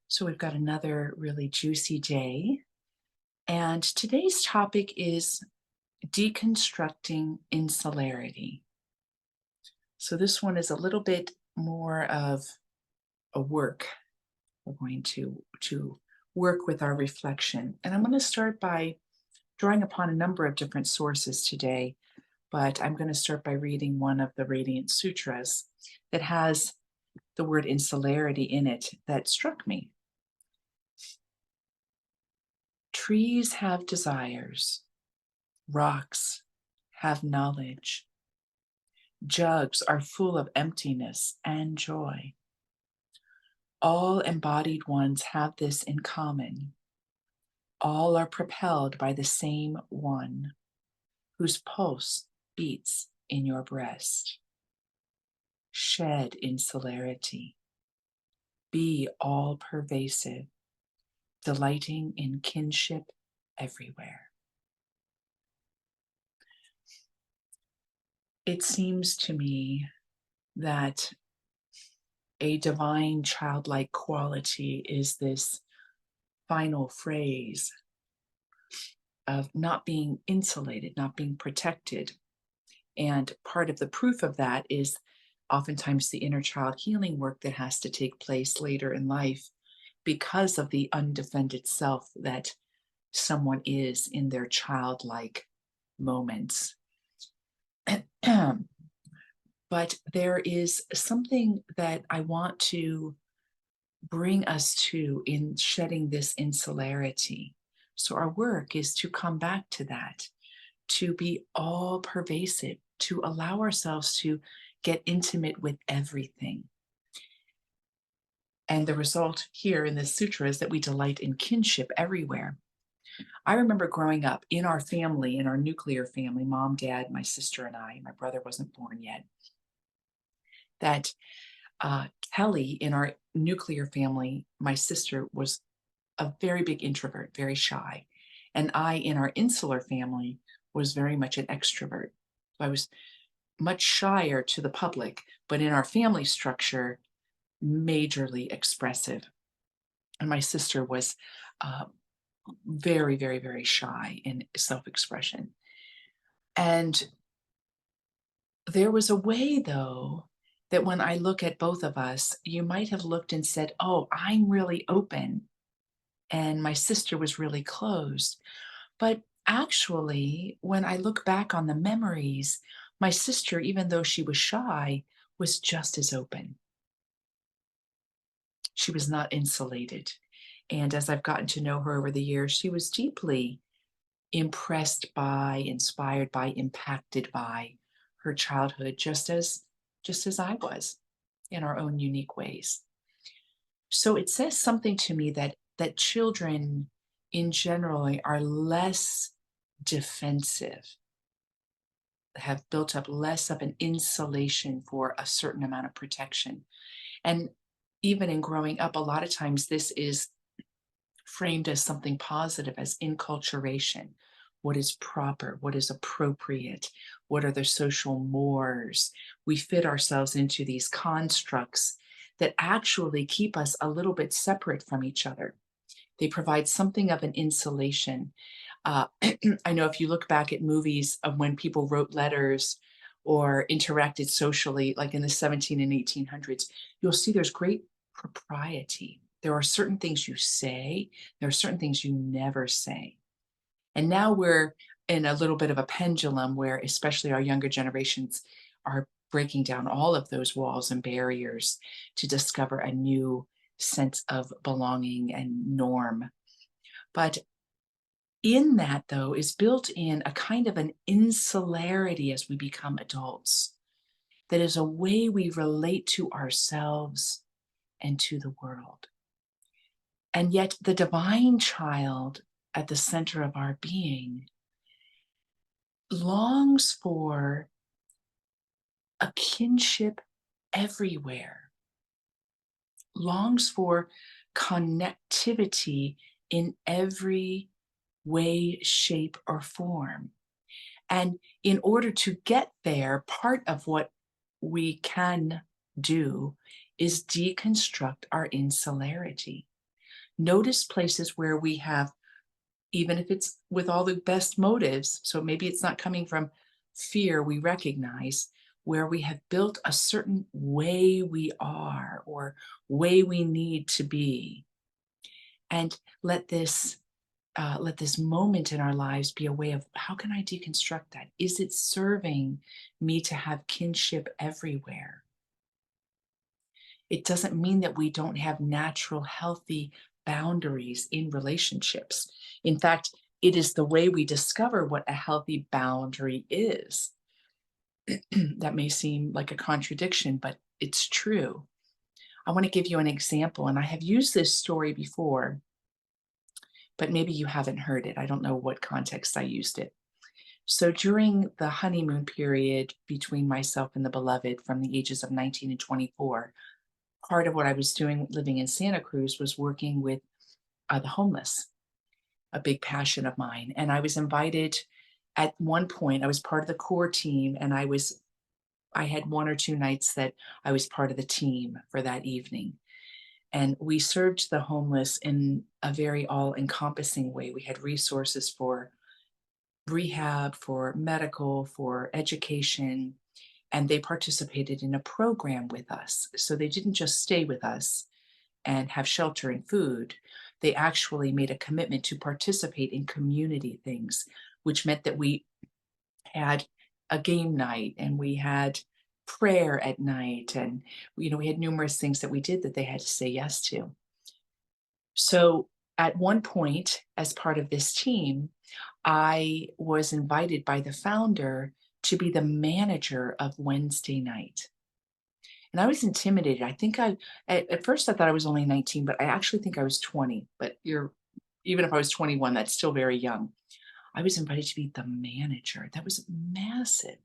So we've got another really juicy day. And today's topic is deconstructing insularity. So this one is a little bit more of a work. We're going to work with our reflection. And I'm going to start by drawing upon a number of different sources today, but I'm going to start by reading one of the Radiant Sutras that has the word insularity in it that struck me. Trees have desires, rocks have knowledge, jugs are full of emptiness and joy. All embodied ones have this in common. All are propelled by the same one, whose pulse beats in your breast. Shed insularity. Be all pervasive, delighting in kinship everywhere. It seems to me that a divine childlike quality is this final phrase of not being insulated, not being protected. And part of the proof of that is oftentimes the inner child healing work that has to take place later in life because of the undefended self that someone is in their childlike moments. But there is something that I want to bring us to in shedding this insularity. So our work is to come back to that, to be all pervasive, to allow ourselves to get intimate with everything. And the result here in this sutra is that we delight in kinship everywhere. I remember growing up in our family, in our nuclear family, mom, dad, my sister, and I, my brother wasn't born yet, that Kelly in our nuclear family, my sister, was a very big introvert, very shy. And I, in our insular family, was very much an extrovert. So I was much shyer to the public, but in our family structure, majorly expressive. And my sister was uh, very, very, very shy in self expression. And there was a way, though, that when I look at both of us, you might have looked and said, "Oh, I'm really open." And my sister was really closed. But actually, when I look back on the memories, my sister, even though she was shy, was just as open. She was not insulated. And as I've gotten to know her over the years, she was deeply impressed by, inspired by, impacted by her childhood, just as I was in our own unique ways. So it says something to me that children in general are less defensive, have built up less of an insulation for a certain amount of protection. And even in growing up, a lot of times this is framed as something positive, as enculturation. What is proper? What is appropriate? What are the social mores? We fit ourselves into these constructs that actually keep us a little bit separate from each other. They provide something of an insulation. I know if you look back at movies of when people wrote letters or interacted socially, like in the 17 and 1800s, you'll see there's great propriety. There are certain things you say, there are certain things you never say. And now we're in a little bit of a pendulum where, especially our younger generations, are breaking down all of those walls and barriers to discover a new sense of belonging and norm. But in that, though, is built in a kind of an insularity as we become adults, that is a way we relate to ourselves and to the world. And yet, the divine child at the center of our being longs for a kinship everywhere, longs for connectivity in every way, shape, or form. And in order to get there, part of what we can do is deconstruct our insularity. Notice places where we have, even if it's with all the best motives, so maybe it's not coming from fear, we recognize where we have built a certain way we are or way we need to be. And let this moment in our lives be a way of, how can I deconstruct that? Is it serving me to have kinship everywhere? It doesn't mean that we don't have natural, healthy boundaries in relationships. In fact, it is the way we discover what a healthy boundary is. That may seem like a contradiction, but it's true. I want to give you an example, and I have used this story before, but maybe you haven't heard it. I don't know what context I used it. So during the honeymoon period between myself and the beloved from the ages of 19 and 24, part of what I was doing living in Santa Cruz was working with the homeless, a big passion of mine. And I was invited at one point, I was part of the core team, and I had 1 or 2 nights that I was part of the team for that evening. And we served the homeless in a very all encompassing way. We had resources for rehab, for medical, for education, and they participated in a program with us. So they didn't just stay with us and have shelter and food. They actually made a commitment to participate in community things, which meant that we had a game night and we had prayer at night, and we had numerous things that we did that they had to say yes to. So at one point, as part of this team, I was invited by the founder to be the manager of Wednesday night. And I was intimidated. I think at first I thought I was only 19, but I actually think I was 20. But even if I was 21, that's still very young. I was invited to be the manager. That was massive.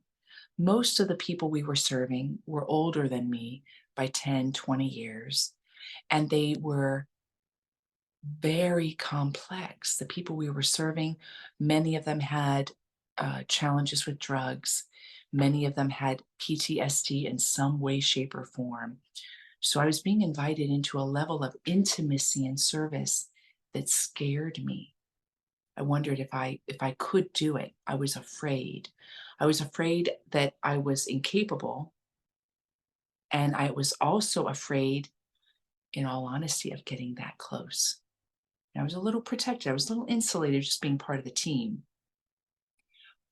Most of the people we were serving were older than me by 10, 20 years, and they were very complex. The people we were serving, many of them had challenges with drugs. Many of them had PTSD in some way, shape, or form. So I was being invited into a level of intimacy and service that scared me. I wondered if I could do it. I was afraid. I was afraid that I was incapable, and I was also afraid, in all honesty, of getting that close. I was a little protected. I was a little insulated just being part of the team.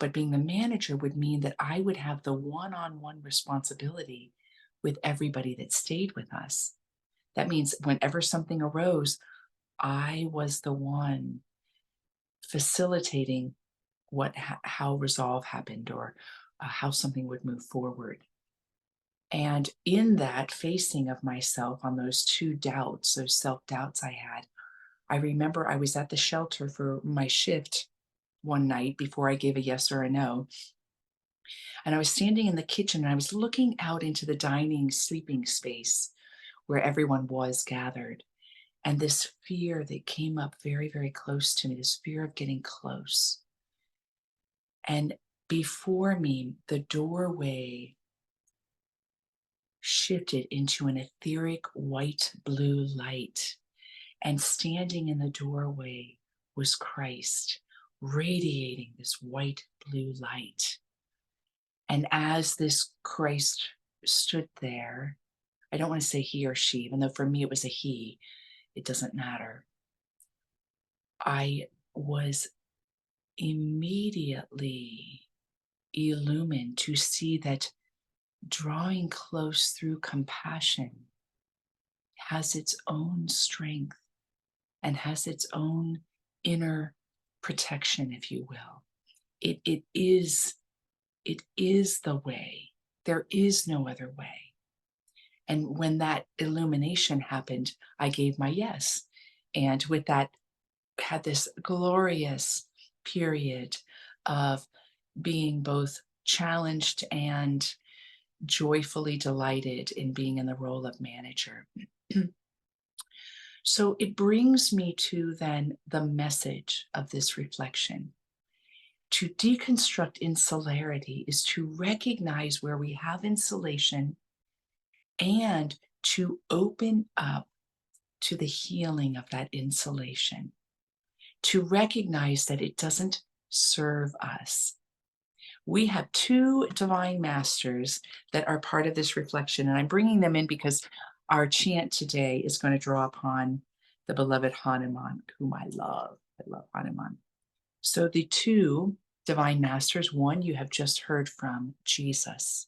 But being the manager would mean that I would have the one-on-one responsibility with everybody that stayed with us. That means whenever something arose, I was the one facilitating how resolve happened, or how something would move forward. And in that facing of myself on those two doubts, those self-doubts I had, I remember I was at the shelter for my shift one night before I gave a yes or a no. And I was standing in the kitchen and I was looking out into the dining sleeping space where everyone was gathered. And this fear that came up very, very close to me, this fear of getting close. And before me, the doorway shifted into an etheric white blue light. And standing in the doorway was Christ, radiating this white blue light. And as this Christ stood there, I don't want to say he or she, even though for me it was a he, it doesn't matter. I was immediately illumined to see that drawing close through compassion has its own strength and has its own inner protection, if you will. It is the way. There is no other way. And when that illumination happened, I gave my yes. And with that, had this glorious period of being both challenged and joyfully delighted in being in the role of manager. So it brings me to then the message of this reflection. To deconstruct insularity is to recognize where we have insulation and to open up to the healing of that insulation, to recognize that it doesn't serve us. We have two divine masters that are part of this reflection, and I'm bringing them in because our chant today is going to draw upon the beloved Hanuman, whom I love. I love Hanuman. So the two divine masters, one you have just heard from, Jesus.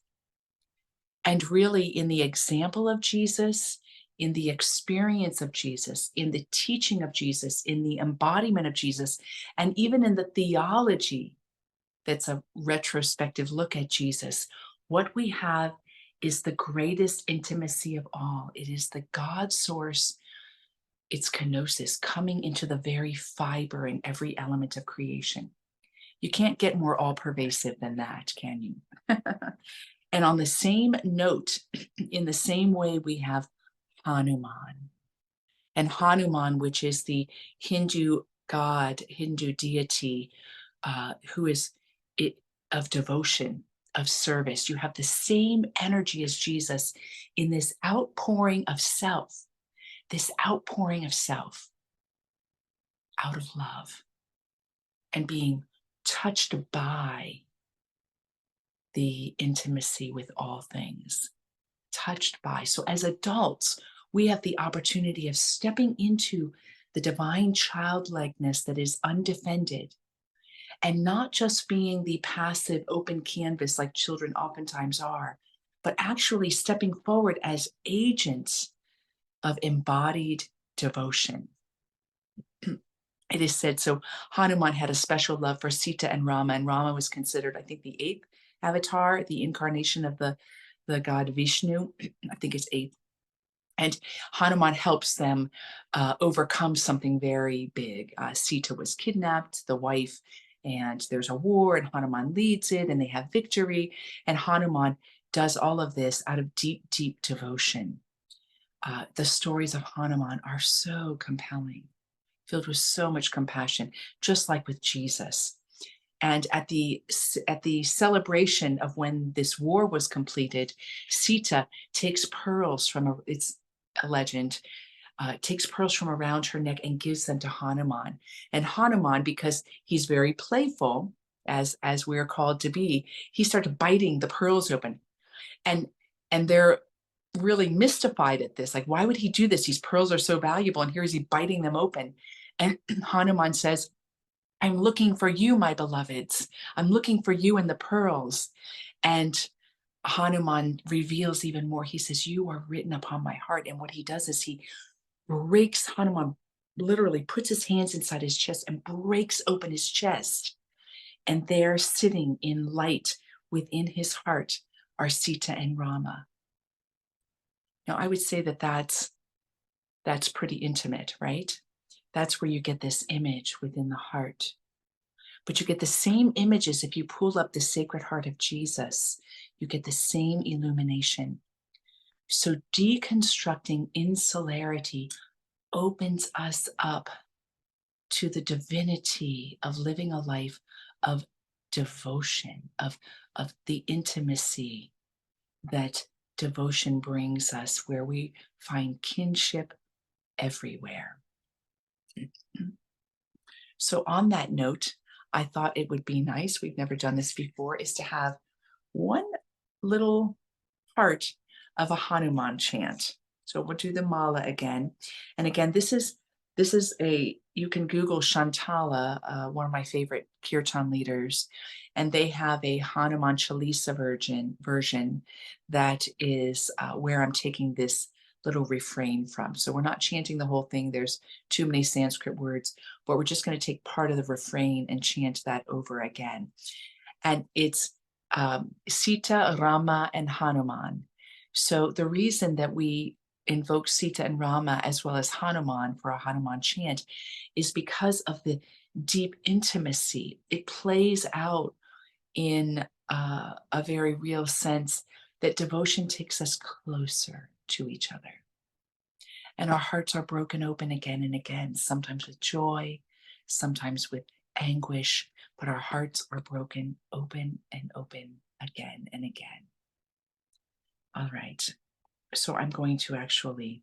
And really, in the example of Jesus, in the experience of Jesus, in the teaching of Jesus, in the embodiment of Jesus, and even in the theology that's a retrospective look at Jesus, what we have is the greatest intimacy of all. It is the God source, it's kenosis, coming into the very fiber and every element of creation. You can't get more all pervasive than that, can you? And on the same note, in the same way, we have Hanuman. And Hanuman, which is the Hindu god, Hindu deity, who is it, of devotion, of service. You have the same energy as Jesus in this outpouring of self, out of love and being touched by the intimacy with all things, touched by. So as adults, we have the opportunity of stepping into the divine childlikeness that is undefended and not just being the passive open canvas like children oftentimes are, but actually stepping forward as agents of embodied devotion. It is said, so Hanuman had a special love for Sita and Rama was considered, I think, the eighth avatar, the incarnation of the god Vishnu. I think it's eighth. And Hanuman helps them overcome something very big. Sita was kidnapped, the wife, and there's a war, and Hanuman leads it, and they have victory. And Hanuman does all of this out of deep, deep devotion. The stories of Hanuman are so compelling, filled with so much compassion, just like with Jesus. And at the celebration of when this war was completed, Sita takes pearls from it's a legend, takes pearls from around her neck and gives them to Hanuman. And Hanuman, because he's very playful, as we're called to be, he started biting the pearls open. And they're really mystified at this. Like, why would he do this? These pearls are so valuable, and here is he biting them open. And Hanuman says, I'm looking for you, my beloveds. I'm looking for you in the pearls. And Hanuman reveals even more. He says, you are written upon my heart. And what he does is he breaks, Hanuman literally puts his hands inside his chest and breaks open his chest. And there, sitting in light within his heart, are Sita and Rama. Now, I would say that that's pretty intimate, right? That's where you get this image within the heart. But you get the same images if you pull up the Sacred Heart of Jesus. You get the same illumination. So deconstructing insularity opens us up to the divinity of living a life of devotion, of the intimacy that devotion brings us, where we find kinship everywhere. So on that note, I thought it would be nice, we've never done this before, is to have one little part of a Hanuman chant. So we'll do the mala again. And again, this is you can Google Shantala, one of my favorite kirtan leaders, and they have a Hanuman Chalisa version that is where I'm taking this little refrain from. So we're not chanting the whole thing. There's too many Sanskrit words, but we're just going to take part of the refrain and chant that over again. And it's Sita, Rama, and Hanuman. So the reason that we invoke Sita and Rama as well as Hanuman for a Hanuman chant is because of the deep intimacy. It plays out in a very real sense that devotion takes us closer to each other. And our hearts are broken open again and again, sometimes with joy, sometimes with anguish, but our hearts are broken open and open again and again. All right, so I'm going to actually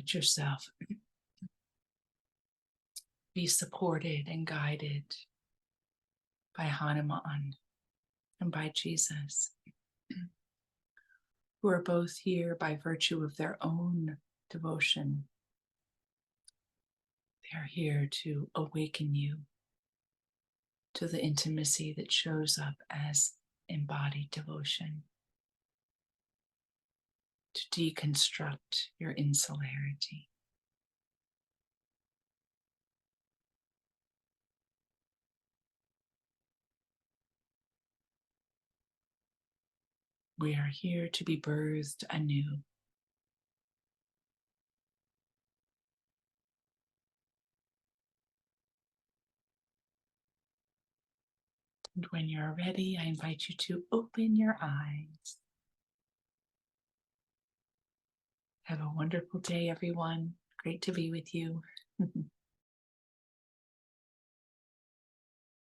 Let yourself be supported and guided by Hanuman and by Jesus, who are both here by virtue of their own devotion. They are here to awaken you to the intimacy that shows up as embodied devotion, to deconstruct your insularity. We are here to be birthed anew. And when you're ready, I invite you to open your eyes. Have a wonderful day, everyone. Great to be with you.